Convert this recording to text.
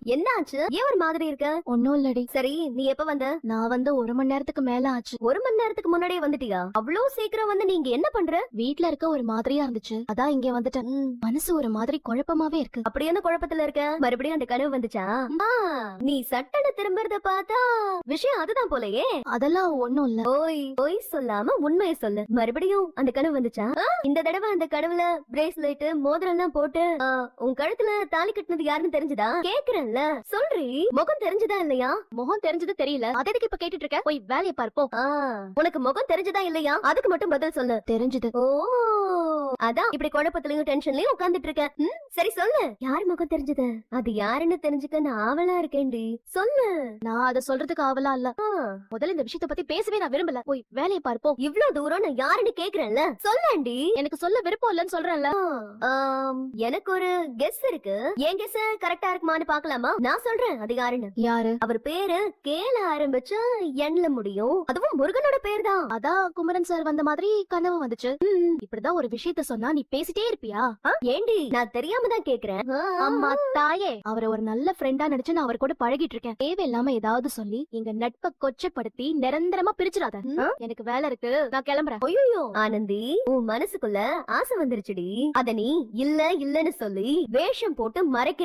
என்னாச்சு? ஏன் ஒரு மாதிரி இருக்க? ஒன்னும் இல்லடி. சரி, நீ எப்ப வந்த? நான் வந்து 1 மணி நேரத்துக்கு மேல ஆச்சு. 1 மணி நேரத்துக்கு முன்னாடியே வந்துட்டியா? அவ்ளோ சீக்கிரம் வந்து நீங்க என்ன பண்ற? வீட்ல இருக்க ஒரு மாதிரியா இருந்துச்சு, அதான் இங்க வந்துட்டேன். மனசு ஒரு மாதிரி குழப்பமாவே இருக்கு. அப்படி என்ன குழப்பத்துல இருக்க? மறுபடியும் அந்த கனவு வந்துச்சா? நீ சட்டன திரும்புறத பார்த்தா விஷயம் அதுதான் போலயே. அதெல்லாம் ஒண்ணும் இல்ல. பொய் சொல்லாம உண்மையை சொல்லு. மறுபடியும் அந்த கனவு வந்துச்சா? இந்த தடவை அந்த கனவுல பிரேஸ்லெட் மோதிரம் எல்லாம் போட்டு உன் கழுத்துல தாலி கட்டினது யாருன்னு தெரிஞ்சதா? கேக்குறேன்ல, சொல்றி. முகம் தெரிஞ்சதா இல்லையா? முகம் தெரிஞ்சது தெரியல, அதை எதுக்கு இப்ப கேட்டுட்டு இருக்க? போய் வேலையை பார்ப்போம். உனக்கு முகம் தெரிஞ்சதா இல்லையா? அதுக்கு மட்டும் பதில் சொல்லு. தெரிஞ்சது. ஓ, அதான் இப்படி குழப்பத்திலயும் டென்ஷன்லயும் உட்கார்ந்துட்டு இருக்க. சரி சொல்லு, யார் முகம் தெரிஞ்சது? அது யாருன்னு தெரிஞ்சுக்க நான் ஆவலா இருக்கேன்டி. சொல்லு. நான் அதை சொல்றதுக்கு ஆவலா இல்ல. முதல்ல இந்த விஷயத்தை பத்தி பேசவே நான் விரும்பல. போய் வேலையை பார்ப்போம். இவ்ளோ தூரம் நான் யாருன்னு கேக்குறேன்ல, சொல்லண்டி. எனக்கு சொல்ல விருப்பம் இல்லன்னு சொல்றேன்ல. எனக்கு ஒரு கெஸ் இருக்கு. என் கெஸ் கரெக்டா இருக்குமான்னு பாக்கலாமா? நான் சொல்றேன் அது யாருன்னு. யாரு? அவர் பேரு கேல ஆரம்பிச்சு எண்ல முடியும். அதுவும் முருகனோட பேர் தான். அதான் குமரன் சார் வந்த மாதிரி கனவு வந்துச்சு. இப்படிதான் ஒரு விஷயத்த சொன்னா நீ பேசிட்டே இருப்பியா? ஏண்டி, நான் தெரியாம தான் கேக்குறேன். அம்மா தாயே, அவரை ஒரு நல்ல ஃப்ரெண்டா நினைச்சு நான் அவர் கூட பழகிட்டு இருக்கேன். தேவையில்லாம ஏதாவது சொல்லி எங்க நட்பை கொச்சப்படுத்தி நிரந்தரமா பிரிச்சிடாத. எனக்கு வேலை இருக்கு, நான் கிளம்புறேன். ஐயோ ஆனந்தி, உன் மனசுக்குள்ள ஆசை வந்துருச்சுடி. அத நீ இல்ல இல்லன்னு சொல்லி வேஷம் போட்டு மறைக்க